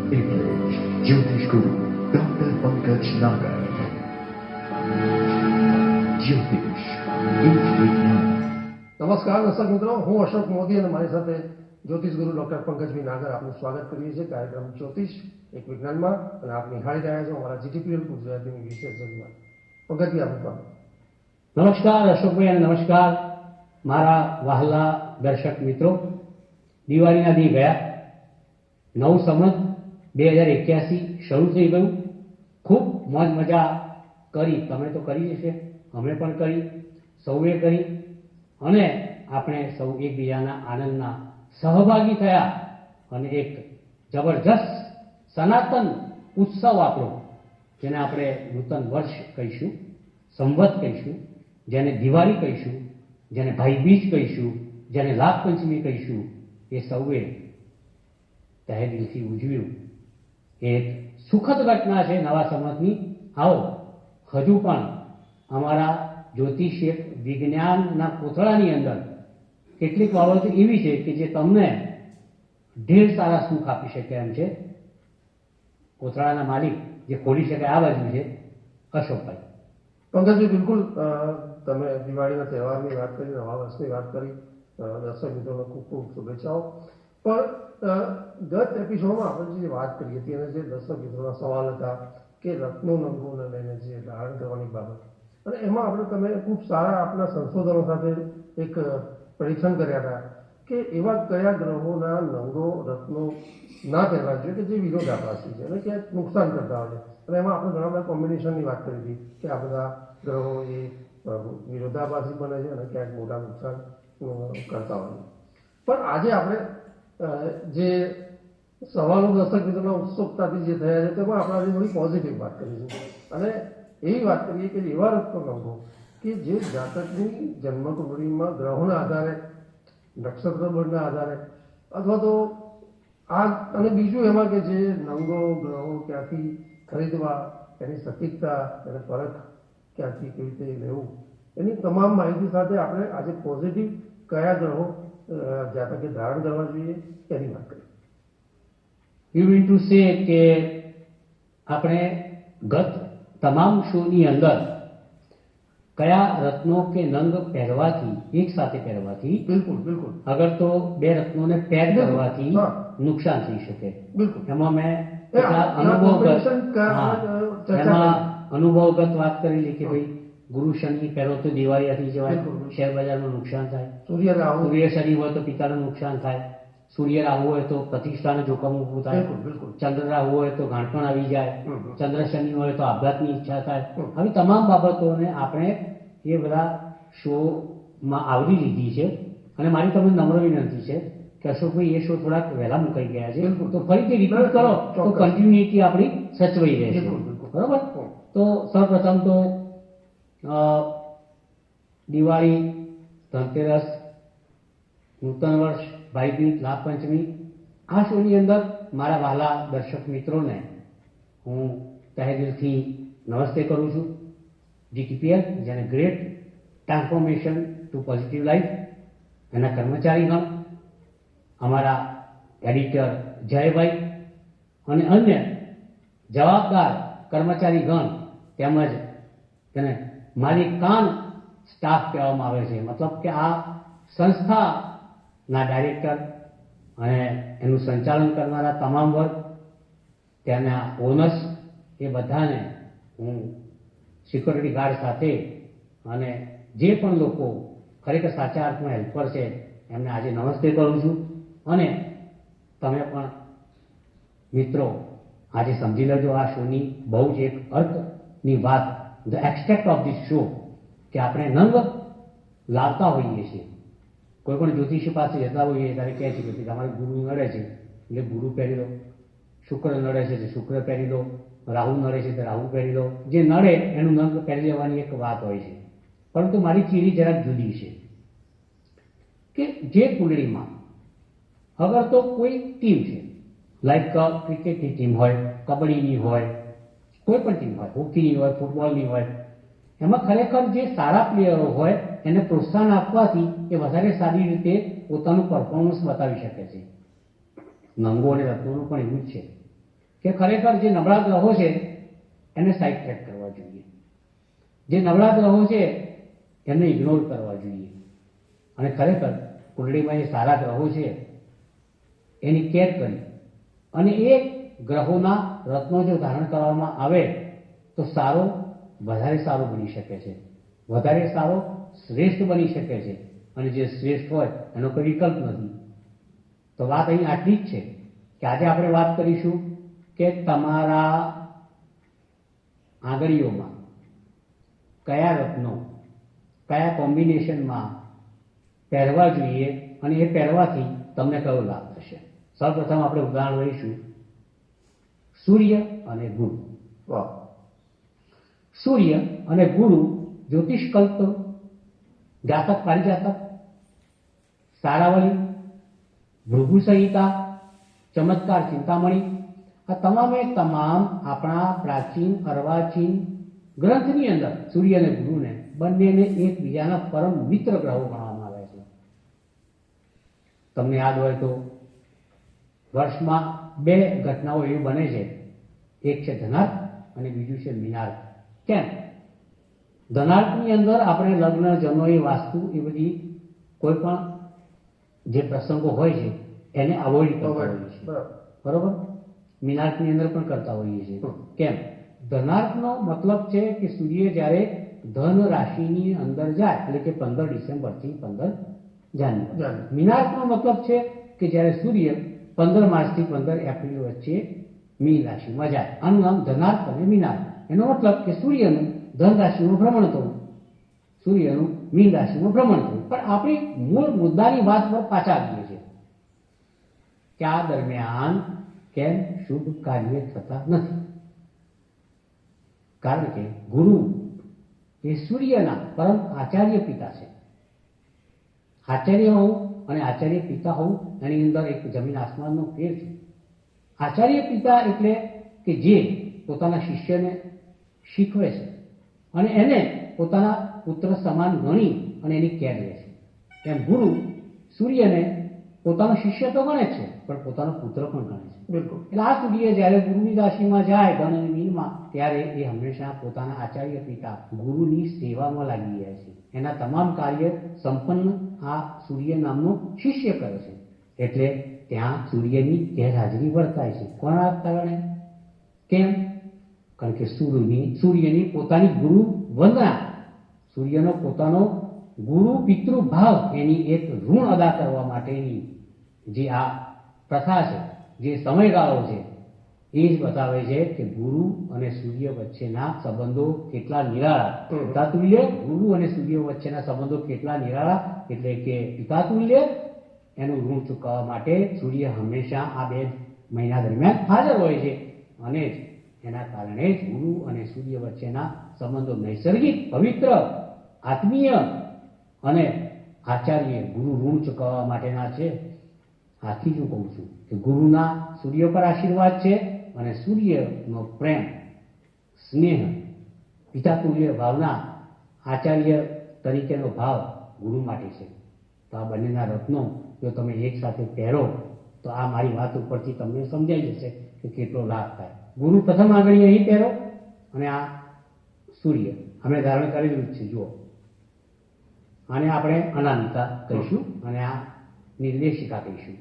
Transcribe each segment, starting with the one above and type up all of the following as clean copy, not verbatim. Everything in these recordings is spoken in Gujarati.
એટલે જ્યોતિષ ગુરુ ડોક્ટર પંકજ નાગર. જ્યોતિષ એક વિજ્ઞાન. નમસ્કાર દર્શક મિત્રો, હું અશોક મોદી અને મારી સાથે જ્યોતિષ ગુરુ ડોક્ટર પંકજભાઈ નાગર આપનું સ્વાગત કરીએ છીએ કાર્યક્રમ જ્યોતિષ એક વિજ્ઞાનમાં. અને આપ નિહાળી રહ્યા છો અમારા જીટીપીએલ ગુજરાતીની વિશેષ રજૂઆત. પંકજભાઈ આપનું સ્વાગત. નમસ્કાર અશોકભાઈ અને નમસ્કાર મારા વહાલા દર્શક મિત્રો. દિવાળીના દી ગયા, નવું સંવત 2081 શરૂ થઈ ગયું. ખૂબ મોજ મજા કરી, તમે તો કરી હશે, અમે પણ કરી, સૌએ કરી, અને આપણે સૌ એકબીજાના આનંદના સહભાગી થયા અને એક જબરજસ્ત સનાતન ઉત્સવ આપણો, જેને આપણે નૂતન વર્ષ કહીશું, સંવત કહીશું, જેને દિવાળી કહીશું, જેને ભાઈબીજ કહીશું, જેને લાભ પંચમી કહીશું, એ સૌએ તહે દિલથી ઉજવ્યું. એક સુખદ ઘટના છે નવા સંવતની. આવો હજુ પણ અમારા જ્યોતિષ એક વિજ્ઞાનના કોથળાની અંદર કેટલીક બાબતો એવી છે કે જે તમને ઢેર સારા સુખ આપી શકે એમ છે. કોથળાના માલિક જે ખોલી શકે આ બાજુ છે અશોકભાઈ. પંકજભાઈ, બિલકુલ તમે દિવાળીના તહેવારની વાત કરી, નવા વર્ષની વાત કરી. દર્શક મિત્રોને ખૂબ ખૂબ શુભેચ્છાઓ. પણ ગત એપિસોડમાં આપણે જે વાત કરી હતી અને જે દર્શક મિત્રોના સવાલ હતા કે રત્નો નંગોને લઈને જે ધારણ કરવાની બાબત, અને એમાં તમે ખૂબ સારા આપણા સંશોધનો સાથે એક પરીક્ષણ કર્યા હતા કે એવા કયા ગ્રહોના નંગો રત્નો ના પહેરવા જોઈએ કે જે વિરોધાભાસી છે અને ક્યાંક નુકસાન કરતા હોય છે. અને એમાં આપણે ઘણા બધા કોમ્બિનેશનની વાત કરી હતી કે આ બધા ગ્રહો એ વિરોધાભાસી બને છે અને ક્યાંક મોટા નુકસાન કરતા હોય. પણ આજે આપણે જે સવાલો દર્શક મિત્રોના ઉત્સુકતાથી જે થયા છે તેમાં આપણે આજે થોડી પોઝિટિવ વાત કરીશું અને એવી વાત કરીએ કે એવા રત્નો નંગો કે જે જાતકની જન્મકુંડળીમાં ગ્રહોના આધારે, નક્ષત્ર બળના આધારે, અથવા તો આ અને બીજું એમાં કે જે નંગો ગ્રહો ક્યાંથી ખરીદવા, એની સટીકતા, એને પરખ ક્યાંથી કેવી રીતે લેવું, એની તમામ માહિતી સાથે આપણે આજે પોઝિટિવ કયા ગ્રહો જાતકે ધારણ કરવા જોઈએ એની વાત કરીએ. યુ મીન ટુ સે કે આપણે ગત તમામ શોની અંદર કયા રત્નો કે નંગ પહેરવાથી, એક સાથે પહેરવાથી, બિલકુલ બિલકુલ, અગર તો બે રત્નોને પેર કરવાથી નુકસાન થઈ શકે. બિલકુલ. એમાં મેં અનુભવગત વાત કરેલી કે ભાઈ ગુરુ શનિ પહેરો તો દિવાળી હતી જવાય, શેર બજારમાં નુકસાન થાય. સૂર્ય શનિ હોય તો પિતાનું નુકસાન થાય. સૂર્ય રાહુ હોય તો પ્રતિષ્ઠાને જોખમ ઊભું થાય. ચંદ્ર રાહુ હોય તો ગાંઠપણ આવી જાય. ચંદ્ર શનિ હોય તો આપઘાતની ઈચ્છા થાય. આવી તમામ બાબતોને આપણે એ બધા શોમાં આવરી લીધી છે. અને મારી તમને નમ્ર વિનંતી છે કે અશોકભાઈ એ શો થોડાક વહેલા મુકાઈ ગયા છે, તો ફરીથી રિપીટ કરો તો કન્ટિન્યુટી આપણી સચવાઈ રહેશે. બરોબર? તો સૌપ્રથમ તો દિવાળી, ધનતેરસ, નૂતન વર્ષ, ભાઈબીજ, લાભ પંચમી, આ શોની અંદર મારા વહાલા દર્શક મિત્રોને હું તહે દિલથી નમસ્તે કરું છું. જીટીપીએલ, જેને great transformation to positive life, એના કર્મચારીગણ, અમારા એડિટર જયભાઈ અને અન્ય જવાબદાર કર્મચારીગણ, તેમજ તેને માલિકાન સ્ટાફ કહેવામાં આવે છે. મતલબ કે આ સંસ્થાના ડાયરેક્ટર અને એનું સંચાલન કરનારા તમામ વર્ગ, તેના ઓનર્સ, એ બધાને હું સિક્યોરિટી ગાર્ડ સાથે અને જે પણ લોકો ખરેખર સાચા અર્થમાં હેલ્પર છે એમને આજે નમસ્તે કરું છું. અને તમે પણ મિત્રો આજે સમજી લેજો આ શોની બહુ જ એક અર્થની વાત, the extract of this show, કે આપણે નંગ લાવતા હોઈએ છીએ. કોઈ પણ જ્યોતિષી પાસે જતા હોઈએ ત્યારે કહે છે કે તમારે ગુરુ નડે છે એટલે ગુરુ પહેરી લો, શુક્ર નડે છે તો શુક્ર પહેરી લો, રાહુ નડે છે તો રાહુ પહેરી લો. જે નડે એનું નંગ પહેરી લેવાની એક વાત હોય છે. પરંતુ મારી ચીરી જરાક જુદી છે કે જે કુંડળીમાં અગર તો કોઈ ટીમ છે, લાઈક ક્રિકેટની ટીમ હોય, કબડ્ડીની હોય, કોઈ પણ ટીમ હોય, હોકીની હોય, ફૂટબોલની હોય, એમાં ખરેખર જે સારા પ્લેયરો હોય એને પ્રોત્સાહન આપવાથી એ વધારે સારી રીતે પોતાનું પરફોર્મન્સ બતાવી શકે છે. નંગો અને રત્નોનું પણ એવું જ છે કે ખરેખર જે નબળા ગ્રહો છે એને સાઇડ ટ્રેક કરવા જોઈએ, જે નબળા ગ્રહો છે એમને ઇગ્નોર કરવા જોઈએ, અને ખરેખર કુંડળીમાં જે સારા ગ્રહો છે એની કેર કરી અને એ ગ્રહોના રત્નો જો ધારણ કરવામાં આવે તો સારો, વધારે સારો બની શકે છે, વધારે સારો શ્રેષ્ઠ બની શકે છે, અને જે શ્રેષ્ઠ હોય એનો કોઈ વિકલ્પ નથી. તો વાત અહીં આટલી જ છે કે આજે આપણે વાત કરીશું કે તમારા આંગળીઓમાં કયા રત્નો કયા કોમ્બિનેશનમાં પહેરવા જોઈએ અને એ પહેરવાથી તમને કયો લાભ થશે. સૌપ્રથમ આપણે ઉદાહરણ લઈશું સૂર્ય અને ગુરુ. વાહ. સૂર્ય અને ગુરુ જ્યોતિષ કલ્પ, જાતક પારિજાતક, સારાવલી, ભૃગુ સંહિતા, ચમત્કાર ચિંતામણી, આ તમામે તમામ આપણા પ્રાચીન અર્વાચીન ગ્રંથની અંદર સૂર્ય અને ગુરુને બંનેને એકબીજાના પરમ મિત્ર ગ્રહો ગણવામાં આવે છે. તમને યાદ હોય તો વર્ષમાં 2 ઘટનાઓ એવી બને છે, એક છે ધનાર્ક અને બીજું છે મીનાર્ક. કેમ? ધનાર્કની અંદર આપણે લગ્ન, જનોઈ, વાસ્તુ એ બધી કોઈ પણ જે પ્રસંગો હોય છે એને અવોઇડ કરતા હોઈએ છીએ, બરોબર? મીનાર્કની અંદર પણ કરતા હોઈએ છીએ. કેમ? ધનાર્કનો મતલબ છે કે સૂર્ય જ્યારે ધન રાશિની અંદર જાય, એટલે કે 15 ડિસેમ્બરથી 15 જાન્યુઆરી. મીનાર્કનો મતલબ છે કે જ્યારે સૂર્ય 15 માર્ચથી 15 એપ્રિલ વચ્ચે મીન રાશિમાં જાય. આનું નામ ધનાર્ક અને મીનાર્ક. એનો મતલબ કે સૂર્યનું ધન રાશિમાં ભ્રમણ થવું, સૂર્યનું મીન રાશિમાં ભ્રમણ થવું. પણ આપણી મૂળ મુદ્દાની વાત પર પાછા આવીએ છીએ કે આ દરમિયાન કેમ શુભ કાર્ય થતા નથી? કારણ કે ગુરુ એ સૂર્યના પરમ આચાર્ય પિતા છે. આચાર્ય હોવું અને આચાર્ય પિતા હોવું એની અંદર એક જમીન આસમાનનો ફેર છે. આચાર્ય પિતા એટલે કે જે પોતાના શિષ્યને શીખવે છે અને એને પોતાના પુત્ર સમાન ગણી અને એની કેર લે છે. એમ ગુરુ સૂર્યને પોતાનો શિષ્ય તો ગણે છે પણ પોતાનો પુત્ર પણ ગણે છે. બિલકુલ. એટલે આ સૂર્ય જ્યારે ગુરુની રાશિમાં જાય ધન અને મીનમાં, ત્યારે એ હંમેશા પોતાના આચાર્ય પિતા ગુરુની સેવામાં લાગી જાય છે. એના તમામ કાર્ય સંપન્ન આ સૂર્ય નામનો શિષ્ય કરે છે. એટલે ત્યાં સૂર્યની ગેરહાજરી વર્તાય છે. કોના કારણે? કેમ? કારણ કે સૂર્યની પોતાની ગુરુ વંદના, સૂર્યનો પોતાનો ગુરુ પિતૃભાવ, એની એક ઋણ અદા કરવા માટેની જે આ પ્રથા છે, જે સમયગાળો છે, એ જ બતાવે છે કે ગુરુ અને સૂર્ય વચ્ચેના સંબંધો કેટલા નિરાળા. પિતાતુલ્ય ગુરુ અને સૂર્ય વચ્ચેના સંબંધો કેટલા નિરાળા, એટલે કે પિતાતુલ્ય એનું ઋણ ચૂકવવા માટે સૂર્ય હંમેશા આ 2 મહિના દરમિયાન હાજર હોય છે. અને એના કારણે જ ગુરુ અને સૂર્ય વચ્ચેના સંબંધો નૈસર્ગિક, પવિત્ર, આત્મીય અને આચાર્ય ગુરુ ઋણ ચૂકવવા માટેના છે. આથી જ હું કહું છું કે ગુરુના સૂર્ય પર આશીર્વાદ છે અને સૂર્યનો પ્રેમ, સ્નેહ, પિતાતુલ્ય ભાવના, આચાર્ય તરીકેનો ભાવ ગુરુ માટે છે. તો આ બંનેના રત્નો જો તમે એક સાથે પહેરો તો આ મારી વાત ઉપરથી તમને સમજાઈ જશે કે કેટલો લાભ થાય. ગુરુ પ્રથમ આંગળી અહીં પહેરો અને આ સૂર્ય અમે ધારણ કરેલું જ છે. જુઓ, આને આપણે અનામિકા કહીશું અને આ નિર્દેશિકા કહીશું.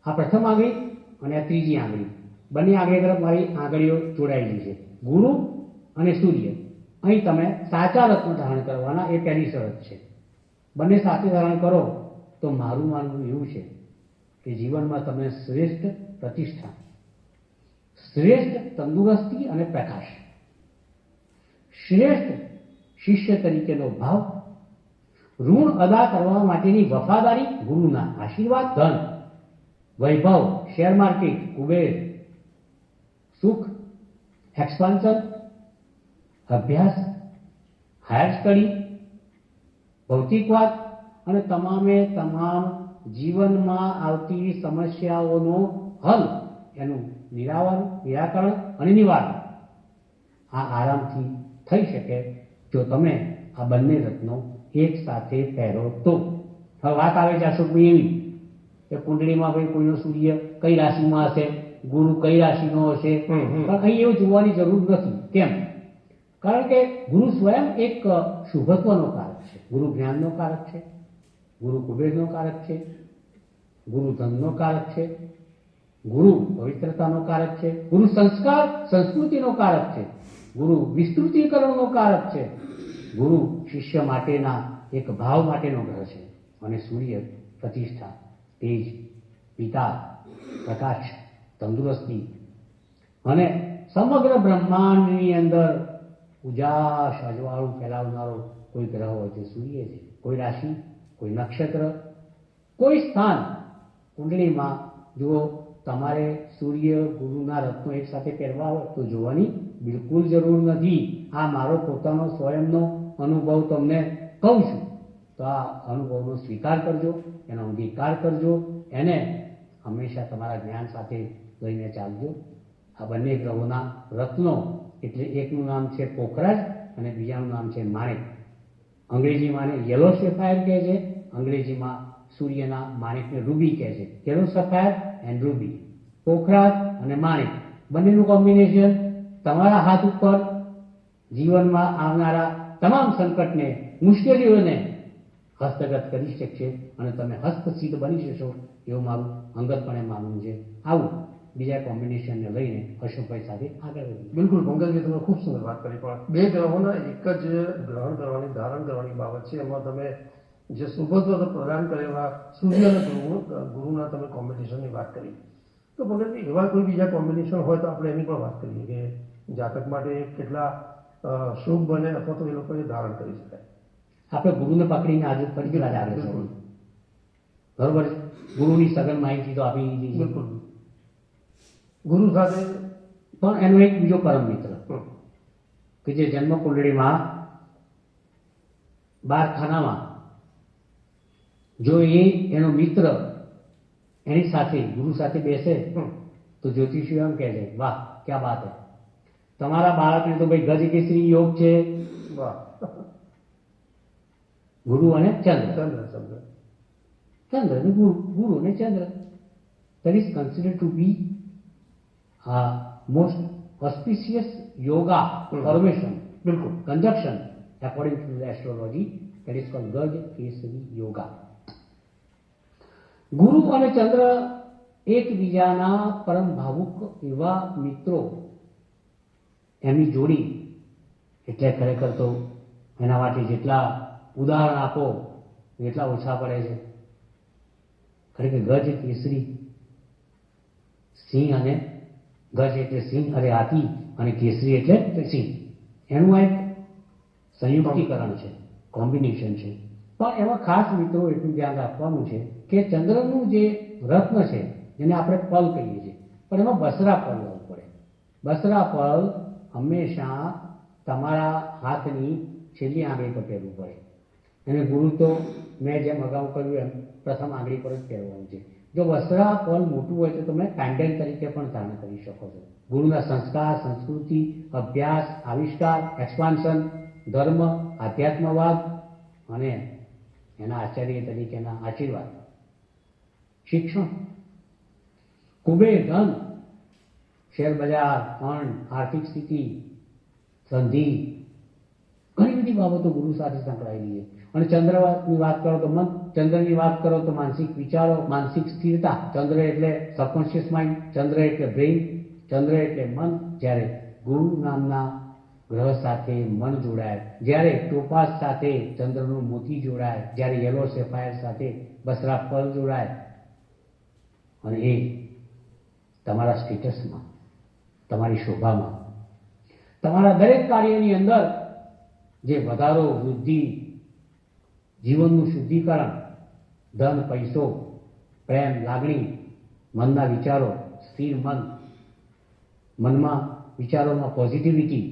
આ પ્રથમ આંગળી અને આ ત્રીજી આંગળી, બંને આંગળી તરફ મારી આંગળીઓ જોડાયેલી છે. ગુરુ અને સૂર્ય, અહીં તમે સાચા રત્નો ધારણ કરવાના, એ પહેલી શરત છે. બંને સાથે ધારણ કરો તો મારું માનવું એવું છે કે જીવનમાં તમને શ્રેષ્ઠ પ્રતિષ્ઠા, શ્રેષ્ઠ તંદુરસ્તી અને પ્રકાશ, શ્રેષ્ઠ શિષ્ય તરીકેનો ભાવ, ઋણ અદા કરવા માટેની વફાદારી, ગુરુના આશીર્વાદ, ધન, વૈભવ, શેર માર્કેટ, કુબેર, સુખ, એક્સપાન્શન, અભ્યાસ, હાયર સ્ટડી, ભૌતિકવાદ અને તમામે તમામ જીવનમાં આવતી સમસ્યાઓનો હલ, એનું નિરાકરણ અને નિવારણ આ આરામથી થઈ શકે જો તમે આ બંને રત્નો એક સાથે પહેરો તો. હવે વાત આવે છે અશોકભાઈ એવી કે કુંડળીમાં ભાઈ કોઈનો સૂર્ય કઈ રાશિમાં હશે, ગુરુ કઈ રાશિનો હશે, પણ અહીં એવું જોવાની જરૂર નથી. કેમ? કારણ કે ગુરુ સ્વયં એક શુભત્વનો કારક છે. ગુરુ જ્ઞાનનો કારક છે, ગુરુ કુબેરનો કારક છે, ગુરુ ધનનો કારક છે, ગુરુ પવિત્રતાનો કારક છે, ગુરુ સંસ્કાર સંસ્કૃતિનો કારક છે, ગુરુ વિસ્તૃતિકરણનો કારક છે, ગુરુ શિષ્ય માટેના એક ભાવ માટેનો ગ્રહ છે. અને સૂર્ય પ્રતિષ્ઠા, તેજ, પિતા, પ્રકાશ, તંદુરસ્તી અને સમગ્ર બ્રહ્માંડની અંદર ઉજાસ અજવાળું ફેલાવનારો કોઈ ગ્રહ હોય તે સૂર્ય છે. કોઈ રાશિ, કોઈ નક્ષત્ર, કોઈ સ્થાન કુંડળીમાં જુઓ, તમારે સૂર્ય ગુરુના રત્નો એક સાથે પહેરવા હોય તો જોવાની બિલકુલ જરૂર નથી. આ મારો પોતાનો સ્વયંનો અનુભવ તમને કહું છું, તો આ અનુભવનો સ્વીકાર કરજો, એનો અંગીકાર કરજો, એને હંમેશા તમારા જ્ઞાન સાથે લઈને ચાલજો. આ બંને ગ્રહોના રત્નો એટલે એકનું નામ છે પોખરાજ અને બીજાનું નામ છે માણેક. અંગ્રેજીમાં યલો સેફાયર કહે છે, અંગ્રેજીમાં સૂર્યના માણેકને રૂબી કહે છે. યલો સેફાયર એન્ડ રૂબી, પોખરાજ અને માણેક બંનેનું કોમ્બિનેશન તમારા હાથ ઉપર જીવનમાં આવનારા તમામ સંકટને, મુશ્કેલીઓને હસ્તગત કરી શકશે અને તમે હસ્તસિદ્ધ બની જશો એવું મારું અંગતપણે માનવું છે. આવું બીજા કોમ્બિનેશનને લઈને અશોકભાઈ સાથે આગળ વધીએ. બિલકુલ પંકજભાઈ, તમે ખૂબ સુંદર વાત કરી. પણ બે ગ્રહોના એક જ ગ્રહણ કરવાની, ધારણ કરવાની બાબત છે. એમાં તમે જે શુભત્વ પ્રદાન કરેલા સૂર્ય અને ગુરુના તમે કોમ્બિનેશનની વાત કરી. તો પંકજભાઈ, એવા કોઈ બીજા કોમ્બિનેશન હોય તો આપણે એની પણ વાત કરીએ કે જાતક માટે કેટલા શુભ બને અથવા તો એ લોકોએ ધારણ કરી શકાય. આપણે ગુરુને પકડીને આજે ફરી આગળ છે. બરોબર છે. ગુરુની સઘન માહિતી તો આપી દીધી. બિલકુલ. ગુરુ સાથે પણ એનો એક બીજો પરમ મિત્ર કે જે જન્મ કુંડળીમાં 12 ખાનામાં જો એનો મિત્ર એની સાથે ગુરુ સાથે બેસે તો જ્યોતિષીઓ એમ કહે છે, વાહ ક્યાં બાત હે, તમારા બાળકને તો ભાઈ ગજ કેસરી યોગ છે. વાહ. ગુરુ અને ચંદ્ર, ચંદ્ર ચંદ્ર ચંદ્ર અને ગુરુ અને ચંદ્ર, that is considered to be most auspicious yoga formation, બિલકુલ. conjunction according to the astrology, that is called Gaj Kesari Yoga. ગુરુ અને ચંદ્ર એકબીજાના પરમ ભાવુક એવા મિત્રો, એમની જોડી એટલે ખરેખર તો એના માટે જેટલા ઉદાહરણ આપો એટલા ઓછા પડે છે. ખરેખર ગજ કેસરી, સિંહ અને ગજ એટલે સિંહ અરે હાથી અને કેસરી એટલે સિંહ, એનું આ એક સંયુક્તિકરણ છે, કોમ્બિનેશન છે. પણ એમાં ખાસ મિત્રો એટલું ધ્યાન રાખવાનું છે કે ચંદ્રનું જે રત્ન છે જેને આપણે પલ કહીએ છીએ, પણ એમાં બસરા પલ લેવું પડે. બસરા પલ હંમેશા તમારા હાથની છેલ્લી આંગળી પર પહેરવું પડે. અને ગુરુ તો મેં જેમ અગાઉ કહ્યું એમ પ્રથમ આંગળી પર જ પહેરવાનું છે. જો બસરા પલ મોટું હોય તો તમે પેન્ડલ તરીકે પણ ધારણ કરી શકો છો. ગુરુના સંસ્કાર, સંસ્કૃતિ, અભ્યાસ, આવિષ્કાર, એક્સપાન્શન, ધર્મ, આધ્યાત્મવાદ અને એના આચાર્ય તરીકેના આશીર્વાદ, શિક્ષણ, કુબેર ધન, શેર બજાર, ફંડ, આર્થિક સ્થિતિ, સંધિ, ઘણી બધી બાબતો ગુરુ સાથે સંકળાયેલી છે. અને ચંદ્રની વાત કરો તો મન, ચંદ્રની વાત કરો તો માનસિક વિચારો, માનસિક સ્થિરતા. ચંદ્ર એટલે સબકોન્શિયસ માઇન્ડ, ચંદ્ર એટલે બ્રેઇન, ચંદ્ર એટલે મન. જ્યારે ગુરુ નામના ગ્રહ સાથે મન જોડાય, જ્યારે ટોપાસ સાથે ચંદ્રનું મોતી જોડાય, જ્યારે યલો સેફાયર સાથે બસરા પલ જોડાય, અને એ તમારા સ્ટેટસમાં, તમારી શોભામાં, તમારા દરેક કાર્યની અંદર જે વધારો, વૃદ્ધિ, જીવનનું શુદ્ધિકરણ, ધન, પૈસો, પ્રેમ, લાગણી, મનના વિચારો, સ્થિર મન, મનમાં વિચારોમાં પોઝિટિવિટી,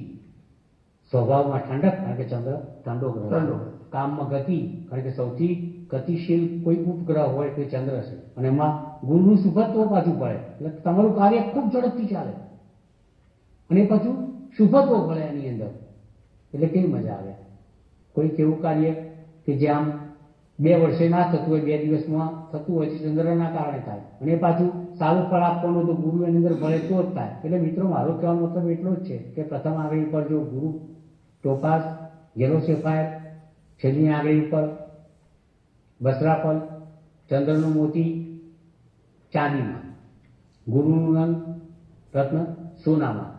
સ્વભાવમાં ઠંડક, કારણ કે ચંદ્ર ઠંડો ગ્રહ, કામમાં ગતિ, કારણ કે સૌથી ગતિશીલ કોઈ ઉપગ્રહ હોય તો ચંદ્ર છે. અને એમાં ગુરુનું શુભત્વ પાછું પડે એટલે તમારું કાર્ય ખૂબ ઝડપથી ચાલે. અને પાછું શુભત્વ પડે એની અંદર એટલે કેવી મજા આવે. કોઈક એવું કાર્ય કે જે આમ 2 વર્ષે ના થતું હોય, 2 દિવસમાં થતું હોય, ચંદ્રના કારણે થાય, અને પાછું સારું ફળ આપવાનું તો ગુરુ એની અંદર ભળે તો જ થાય. એટલે મિત્રો મારો કહેવાનો મતલબ એટલો જ છે કે પ્રથમ આંગળી પર જો ગુરુ ટોપાસ, યલો સેફાયર, છેલ્લી આંગળી ઉપર બસરાફલ, ચંદ્રનું મોતી ચાંદીમાં, ગુરુનું નંગ રત્ન સોનામાં,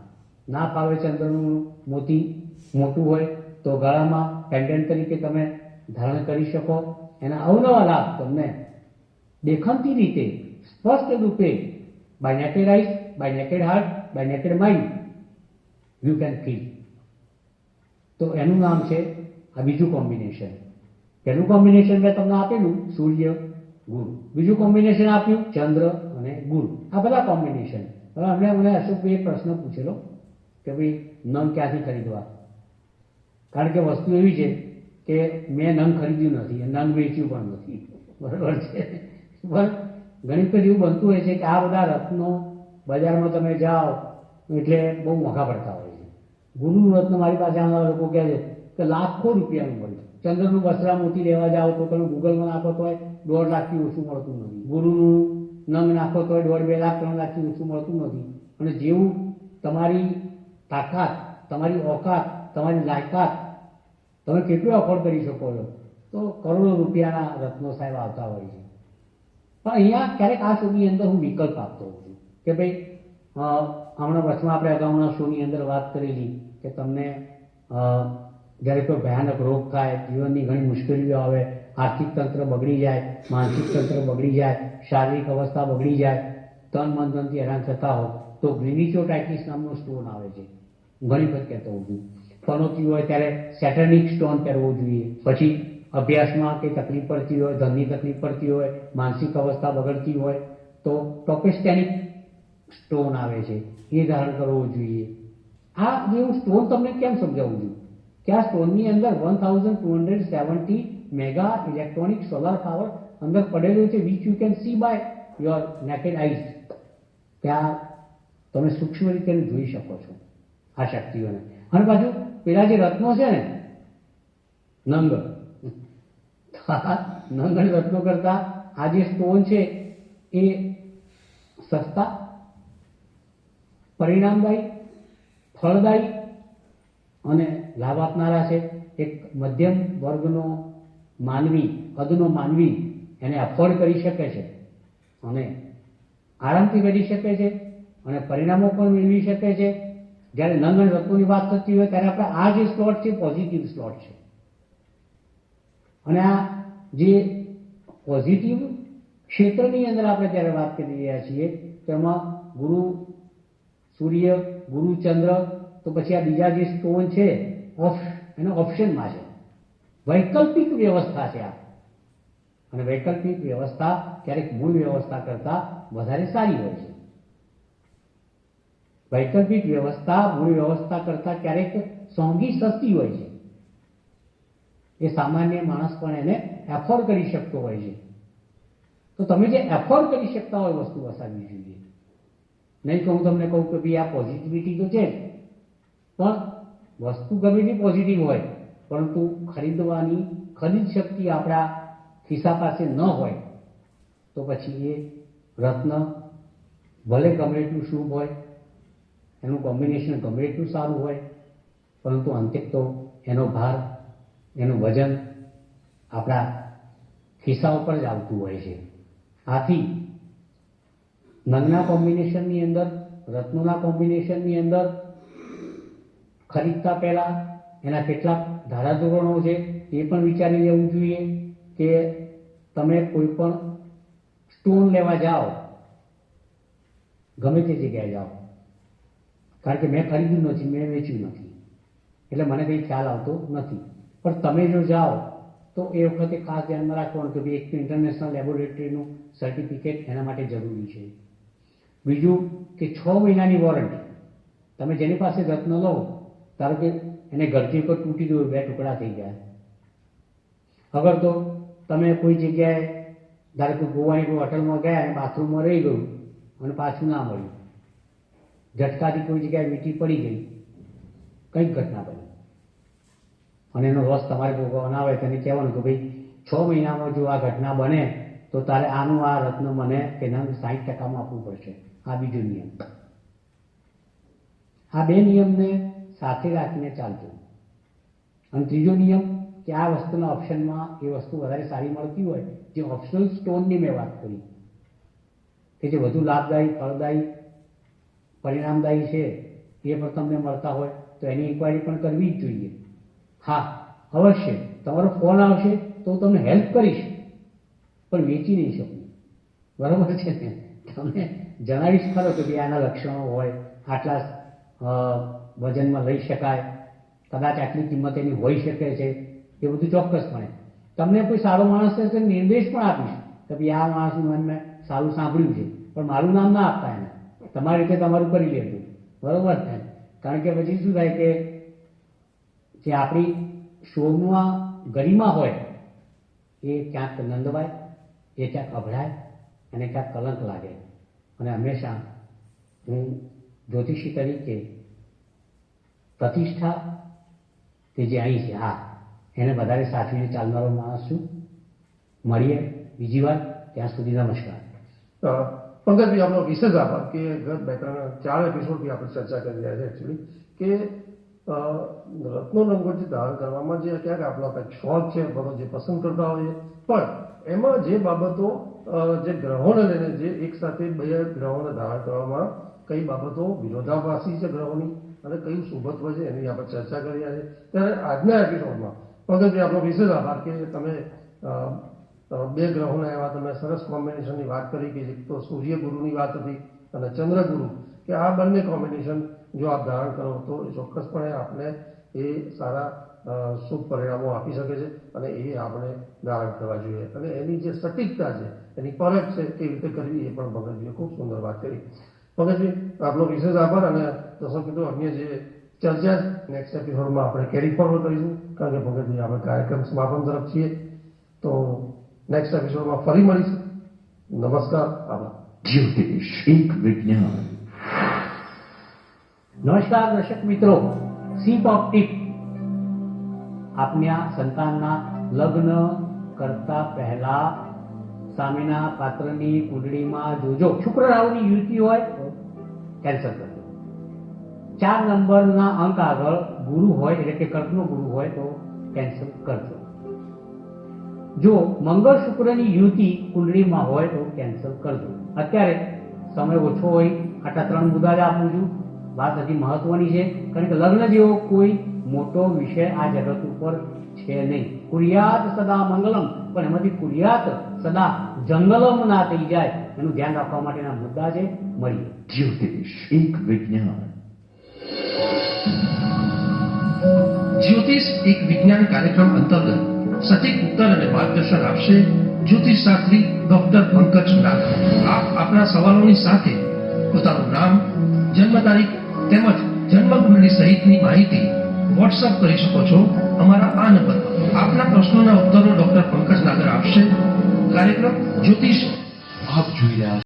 ના ફાવે ચંદ્રનું મોતી મોટું હોય તો ગળામાં પેન્ડન્ટ તરીકે તમે ધારણ કરી શકો. એના અવનવા લાભ તમને દેખંતી રીતે સ્પષ્ટ રૂપે by naked eyes, by naked heart, by naked mind you can feel. તો એનું નામ છે આ બીજું કોમ્બિનેશન. પહેલું કોમ્બિનેશન મેં તમને આપેલું સૂર્ય ગુરુ, બીજું કોમ્બિનેશન આપ્યું ચંદ્ર અને ગુરુ. આ બધા કોમ્બિનેશન. હવે અમને મને અશોકભાઈ પ્રશ્ન પૂછેલો કે ભાઈ નંગ ક્યાંથી ખરીદવા, કારણ કે વસ્તુ એવી છે કે મેં નંગ ખરીદ્યું નથી, નંગ વેચ્યું પણ નથી, બરાબર છે. પણ ઘણી વખત એવું બનતું હોય છે કે આ બધા રત્નો બજારમાં તમે જાઓ એટલે બહુ મોંઘા પડતા હોય છે. ગુરુનું રત્ન મારી પાસે આવનારા લોકો કહે છે કે લાખો રૂપિયાનું મળે. ચંદ્રનું વસ્ત્રા મોતી લેવા જાઓ તો તમે ગૂગલમાં નાખો તો 1.5 લાખથી ઓછું મળતું નથી. ગુરુનું નંગ નાખો તો 1.5, 2 લાખ, 3 લાખથી ઓછું મળતું નથી. અને જેવું તમારી તાકાત, તમારી ઓકાત, તમારી લાયકાત, તમે કેટલું અફોર્ડ કરી શકો છો તો કરોડો રૂપિયાના રત્નો સાહેબ આવતા હોય છે. પણ અહીંયા ક્યારેક આ શોની અંદર હું વિકલ્પ આપતો હોઉં છું કે ભાઈ હમણાં વચમાં આપણે અગાઉના શોની અંદર વાત કરેલી કે તમને જ્યારે કોઈ ભયાનક રોગ થાય, જીવનની ઘણી મુશ્કેલીઓ આવે, આર્થિક તંત્ર બગડી જાય, માનસિક તંત્ર બગડી જાય, શારીરિક અવસ્થા બગડી જાય, તન મન ધનથી હેરાન થતા હો તો ગ્રીનિચોટાઇટિસ નામનો સ્ટોન આવે છે. ઘણી વખત કહેતો હોઉં છું ફનોતી હોય ત્યારે સેટર્નિક સ્ટોન પહેરવો જોઈએ. પછી અભ્યાસમાં કંઈ તકલીફ પડતી હોય, ધનની તકલીફ પડતી હોય, માનસિક અવસ્થા બગડતી હોય તો ટોપેસ્ટેનિક સ્ટોન આવે છે, એ ધારણ કરવો જોઈએ. આ જે હું સ્ટોન તમને કેમ સમજાવું છું કે આ સ્ટોનની અંદર 1270 મેગા ઇલેક્ટ્રોનિક સોલાર પાવર અંદર પડેલો છે, which you can see by your naked eyes. ત્યાં તમે સૂક્ષ્મ રીતે જોઈ શકો છો આ શક્તિઓને. અને પાછું પેલા જે રત્નો છે ને નંગ અને રત્નો કરતા આ જે સ્ટોન છે એ સસ્તા, પરિણામદાયી, ફળદાયી અને લાભ આપનારા છે. એક મધ્યમ વર્ગનો માનવી, કદનો માનવી એને અફોર્ડ કરી શકે છે અને આરામથી કરી શકે છે અને પરિણામો પણ મેળવી શકે છે. જ્યારે નંગ અને રત્નોની વાત થતી હોય ત્યારે આપણે આ જે સ્લોટ છે પોઝિટિવ સ્લોટ છે. અને આ જે પોઝિટિવ ક્ષેત્રની અંદર આપણે જ્યારે વાત કરી રહ્યા છીએ તેમાં ગુરુ સૂર્ય, ગુરુ ચંદ્ર, તો પછી આ બીજા જે સ્ટોન છે એનો ઓપ્શનમાં છે. વૈકલ્પિક વ્યવસ્થા છે આ. અને વૈકલ્પિક વ્યવસ્થા ક્યારેક મૂળ વ્યવસ્થા કરતાં વધારે સારી હોય છે. વૈકલ્પિક વ્યવસ્થા મૂળ વ્યવસ્થા કરતાં ક્યારેક સોંગી સસ્તી હોય છે. એ સામાન્ય માણસ પણ એને એફોર્ડ કરી શકતો હોય છે. તો તમે જે એફોર્ડ કરી શકતા હોય વસ્તુ વસાવવી જોઈએ. નહીં કે હું તમને કહું કે ભાઈ આ પોઝિટિવિટી તો છે પણ વસ્તુ ગમે તે પોઝિટિવ હોય પરંતુ ખરીદવાની ખરીદ શક્તિ આપણા ખિસ્સા પાસે ન હોય તો પછી એ રત્ન ભલે ગમે એટલું શુભ હોય, એનું કોમ્બિનેશન ગમે એટલું સારું હોય, પરંતુ અંતે તો એનો ભાર, એનું વજન આપણા ખિસ્સા ઉપર જ આવતું હોય છે. આથી નંગના કોમ્બિનેશનની અંદર, રત્નોના કોમ્બિનેશનની અંદર ખરીદતા પહેલા એના કેટલાક ધારાધોરણો છે એ પણ વિચારી લેવું જોઈએ કે તમે કોઈ પણ સ્ટોન લેવા જાઓ, ગમે તે જગ્યાએ જાઓ, કારણ કે મેં ખરીદ્યું નથી, મેં વેચ્યું નથી એટલે મને કંઈ ખ્યાલ આવતો નથી. પણ તમે જો જાઓ તો એ વખતે ખાસ ધ્યાનમાં રાખવાનું કે ભાઈ એક તો ઇન્ટરનેશનલ લેબોરેટરીનું સર્ટિફિકેટ એના માટે જરૂરી છે. બીજું કે 6 મહિનાની વોરંટી. તમે જેની પાસે રત્ન લો, ધારો કે એને ઘરથી ઉપર તૂટી ગયું, 2 ટુકડા થઈ ગયા, અગર તો તમે કોઈ જગ્યાએ ધારો કે ગોવાની કોઈ હોટલમાં ગયા અને બાથરૂમમાં રહી ગયું અને પાછું ના મળ્યું, ઝટકાથી કોઈ જગ્યાએ વીંટી પડી ગઈ, કંઈક ઘટના બની અને એનો લોસ તમારે ભોગવવાનો આવે તેને કહેવાનું કે ભાઈ 6 મહિનામાં જો આ ઘટના બને તો તો તારે આનું આ રત્ન મને તેના 60% આપવું પડશે. આ બીજો નિયમ. આ બે નિયમને સાથે રાખીને ચાલજો. અને ત્રીજો નિયમ કે આ વસ્તુના ઓપ્શનમાં એ વસ્તુ વધારે સારી મળતી હોય, જે ઓપ્શનલ સ્ટોનની મેં વાત કરી કે જે વધુ લાભદાયી, ફળદાયી, પરિણામદાયી છે, એ પણ તમને મળતા હોય તો એની ઇન્ક્વાયરી પણ કરવી જ જોઈએ. હા, અવશ્ય તમારો ફોન આવશે તો હું તમને હેલ્પ કરીશ, પણ વેચી નહીં શકું. બરાબર છે ને? તમને જણાવીશ ખરો કે ભાઈ આના લક્ષણો હોય, આટલા વજનમાં લઈ શકાય, કદાચ આટલી કિંમત એની હોઈ શકે છે, એ બધું ચોક્કસપણે. તમને કોઈ સારો માણસ હશે નિર્દેશ પણ આપીશ કે ભાઈ આ માણસનું મેં સારું સાંભળ્યું છે, પણ મારું નામ ના આપતા એને, તમારી રીતે તમારું કરી લેજો. બરોબર ને? કારણ કે પછી શું થાય કે જે આપણી શોમાં ગરિમા હોય એ ક્યાંક નંદવાય, એ ક્યાંક અભડાય અને ક્યાંક કલંક લાગે. અને હંમેશા હું જ્યોતિષી તરીકે પ્રતિષ્ઠા કે જે અહીં છે હા એને વધારે સાચવીને ચાલનારો માણસ છું. મળીએ બીજી વાર, ત્યાં સુધી નમસ્કાર. પંકજભાઈ, આપણો વિશેષ આભાર કે ગત 4 એપિસોડથી આપણે ચર્ચા કરી રહ્યા છે એકચ્યુઅલી કે રત્નો રંગોળી ધારણ કરવામાં જે ક્યાંક આપણો કંઈક શોખ છે, બધો જે પસંદ કરતા હોઈએ, પણ એમાં જે બાબતો જે ગ્રહોને લઈને, જે એક સાથે 2 ગ્રહોને ધારણ કરવામાં કઈ બાબતો વિરોધાભાસી છે ગ્રહોની અને કયું શુભત્વ છે એની આપણે ચર્ચા કરી રહ્યા છે. ત્યારે આજના એપિસોડમાં પંકજભાઈ, આપણો વિશેષ આભાર કે તમે 2 ગ્રહોના એવા તમે સરસ કોમ્બિનેશનની વાત કરી કે એક તો સૂર્ય ગુરુની વાત હતી અને ચંદ્ર ગુરુ, કે આ બંને કોમ્બિનેશન જો આપ ધારણ કરો તો ચોક્કસપણે આપને એ સારા શુભ પરિણામો આપી શકે છે અને એ આપણે ધારણ કરવા જોઈએ. અને એની જે સટીકતા છે, એની પરખ છે, કેવી રીતે કરવી એ પણ પંકજભાઈએ ખૂબ સુંદર વાત કરી. પંકજભાઈ, આપનો વિશેષ આભાર. અને દર્શક મિત્રો, અન્ય જે ચર્ચા નેક્સ્ટ એપિસોડમાં આપણે કેરી ફોરવર્ડ કરીશું, કારણ કે પંકજભાઈ આપણે કાર્યક્રમ સમાપન તરફ છીએ. તો નેક્સ્ટ એપિસોડમાં ફરી મળીશું. નમસ્કાર, આભાર. જ્યોતિષ એક વિજ્ઞાન. નમસ્કાર દર્શક મિત્રો, સીપ ઓપ્ટિક આપના સંતાનના લગ્ન કરતા પહેલા સામેના પાત્રની કુંડળીમાં જોજો શુક્ર રાહુની યુતિ હોય કેન્સલ કરજો. 4 નંબરના અંક આગળ ગુરુ હોય એટલે કે કર્કનો ગુરુ હોય તો કેન્સલ કરજો. જો મંગળ શુક્રની યુતિ કુંડળીમાં હોય તો કેન્સલ કરજો. અત્યારે સમય ઓછો હોય, આટલા 3 મુદ્દા જ આપું છું. વાત હજી મહત્વની છે, કારણ કે લગ્ન જેવો કોઈ મોટો વિષય આ જગત ઉપર છે નહીં. કુર્યાત સદા મંગલમ, પણ એમાંથી કુર્યાત સદા જંગલમ ના થઈ જાય એનું ધ્યાન રાખવા માટેના મુદ્દા છે. મળીએ. જ્યોતિષ એક વિજ્ઞાન. જ્યોતિષ એક વિજ્ઞાન કાર્યક્રમ અંતર્ગત સટીક ઉત્તર અને માર્ગદર્શન આપશે જ્યોતિષ શાસ્ત્રી ડોક્ટર પંકજ નાગર. આપ આપના સવાલોની સાથે પોતાનું નામ, જન્મ તારીખ તેમજ જન્મકુંડળી સહિતની માહિતી વોટ્સઅપ કરી શકો છો અમારા આ નંબર પર. આપના પ્રશ્નોના ઉત્તરો ડોક્ટર પંકજ નાગર આપશે. કાર્યક્રમ જ્યોતિષ. આપ જોઈ રહ્યા